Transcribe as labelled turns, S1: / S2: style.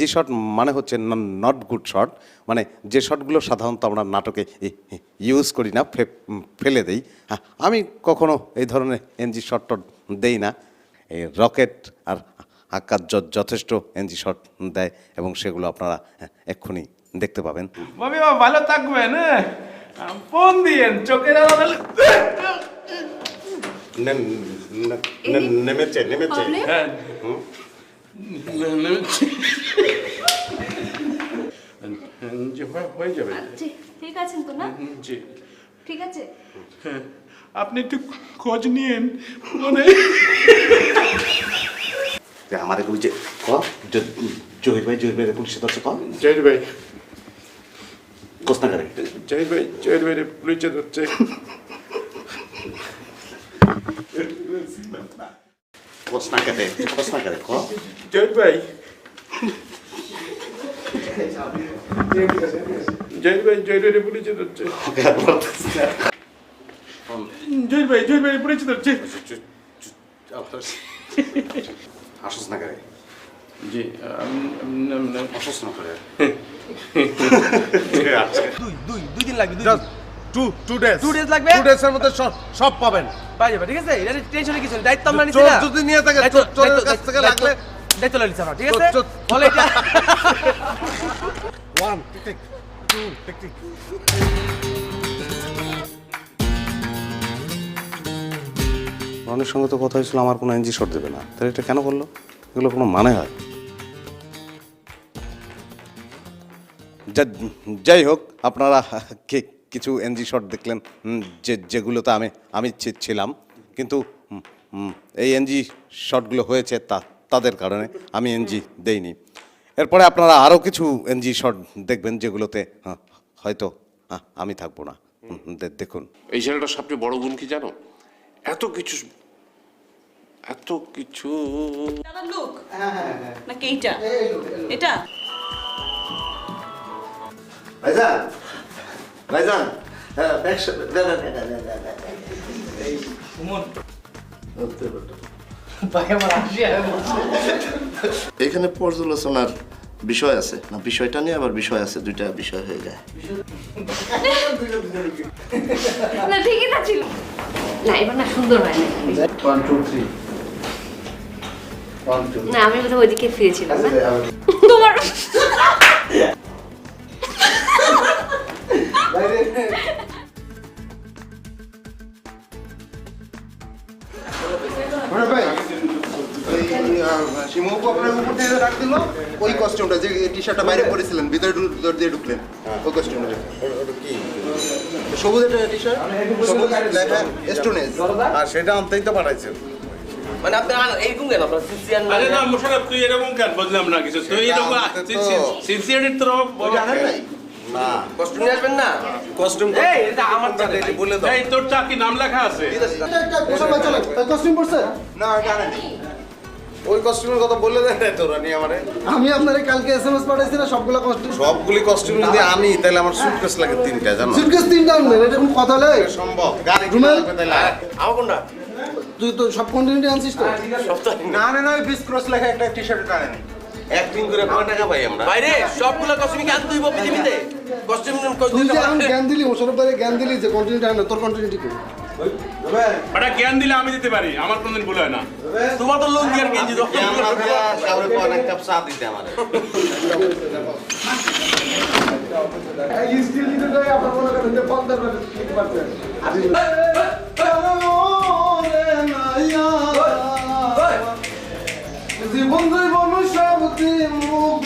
S1: যে শট মানে হচ্ছে নট গুড শট, মানে যে শটগুলো সাধারণত আমরা নাটকে ইউজ করি না, ফেলে দেই। আমি কখনো এই ধরনের এনজি শট টট দেই না। এই রকেট আর আকাশ যথেষ্ট এনজি শট দেয় এবং সেগুলো আপনারা এক্ষুনি দেখতে পাবেন।
S2: বাবা ভালো থাকবেন, হ্যাঁ ফোন দিয়েন চোখের আড়ালে।
S1: নেমেছে নেমেছে
S2: হ্যাঁ জি হয়ে যাবে।
S3: ঠিক আছেন তো না?
S2: জি
S3: ঠিক আছে।
S2: হ্যাঁ আপনি একটু খোঁজ নিয়েন, মানে
S1: আমাদের ওই যে জহির ভাই পুলিশে ধরছে কম
S2: জহির ভাই
S1: কোস্তা করে
S2: জহির ভাই পুলিশে ধরছে।
S1: কোস্তা করে ক
S2: জহির ভাই পুলিশে ধরছে। জহির ভাই পুলিশে ধরছে।
S1: আসস না করে
S2: জি
S1: আসস না করে
S4: দুই দিন লাগবে।
S5: টু ডেজ
S4: লাগবে।
S5: 2 ডেজের মধ্যে সব পাবেন।
S4: পাই যাবে, ঠিক আছে? এটা টেনশনে কিছু নেই, দায়িত্ব আমরা নিছি
S5: চোর
S4: না।
S5: যদি নিয়ে থাকে চোরের কাছ থেকে লাগলে
S4: দায়িত্ব নিছি আমরা, ঠিক আছে? বলে এটা
S5: 1 টিক 2 টিক।
S1: রনির সঙ্গে তো কথা হয়েছিল আমার কোনো এনজি শট দেবে না, তাহলে এটা কেন করলো? এগুলো কোনো মানে হয়? যাই হোক, আপনারা কিছু এনজি শট দেখলেন যেগুলোতে আমি ছিলাম, কিন্তু এই এনজি শটগুলো হয়েছে তাদের কারণে, আমি এনজি দেইনি। এরপরে আপনারা আরও কিছু এনজি শট দেখবেন যেগুলোতে হয়তো আমি থাকবো না। দেখুন,
S6: এই ছেলেটার সবচেয়ে বড় গুণ কি জানো? এত কিছু
S3: দাদা লুক নাকি এইটা? এটা
S1: ভাইজান
S7: এখানে পর্যালোচনার বিষয় আছে না, বিষয়টা নিয়ে আবার বিষয় আছে, দুইটা বিষয় হয়ে যায়।
S3: না ঠিকই না ছিল না, এবার না সুন্দর হয় না।
S7: 1 2 3 1 2
S3: না আমি বোধহয় ওইদিকে ফিরেছিলাম না তোমার।
S8: শিমুকে আপনার উপর দিয়ে রাখ দিল ওই কস্টিউমটা, যে টি শার্টটা বাইরে পরেছিলেন, ভিতরে দিয়ে ঢুকলেন ওই কস্টিউমটা। সবুজ একটা টি শার্ট, সবুজ লেখা স্টোনেজ,
S5: আর সেটা আনতেই তো পাঠাইছেন।
S4: মানে আপনি এইরকম কেন? আপনার সিনসিয়ার না?
S2: আরে না মোশাররফ, তুই এরকম কেন? বুঝলাম না কিছু। তুই এরকম সিনসিয়ারিটি তোর
S8: জানেন নাই?
S5: না
S4: কস্টিউম নিয়ে আসবেন না?
S5: কস্টিউম
S4: এই এটা আমার জানে ভাই।
S5: বলে দাও।
S2: এই তোরটা কি নাম লেখা আছে?
S8: কস্টিউম পরছে না, জানেন
S5: ওই কস্টিউমের কথা বলে দেন তো রানি আমারে।
S8: আমি আপনারে কালকে এসএমএস পাঠাইছি না, সবগুলো কস্টিউম,
S5: সবগুলি কস্টিউম যদি আনি তাহলে আমার সুটকেস লাগে 3টা, জানো?
S8: সুটকেস 3টা আনবেন, এটা কোন কথা হলে
S5: সম্ভব? গাড়ি
S8: রুমেল?
S5: লাগবে তাহলে।
S4: আমার কোনটা?
S8: তুই তো সব কন্টিনিউটি আনছিস তো?
S5: না ওই বিস ক্রস লেখা একটা টি শার্ট টানেন। অ্যাক্টিং করে কয় টাকা পাই আমরা?
S4: বাইরে সবগুলো কস্টিউম কি আনতে হইব পৃথিবীতে? কস্টিউম
S8: তুই যে এখন জ্ঞান দিলি, মোশাররফ ভাই জ্ঞান দিলি যে কন্টিনিউটি আনবে, তোর কন্টিনিউটি কই?
S2: ওটা জ্ঞান দিলে আমি দিতে পারি, আমার কোনদিন ভুল হয় না।
S4: তোমার তো লুঙ্গি আর গেঞ্জি তো।
S5: আমরা কাউরে কোন এক কাপ চা দিতে আমারে।
S8: এই স্টিল দিতে যাই আপনার মনে করেন যে 50 টাকা দিতে পারছেন। জীবন জীবন সব দিন মুখ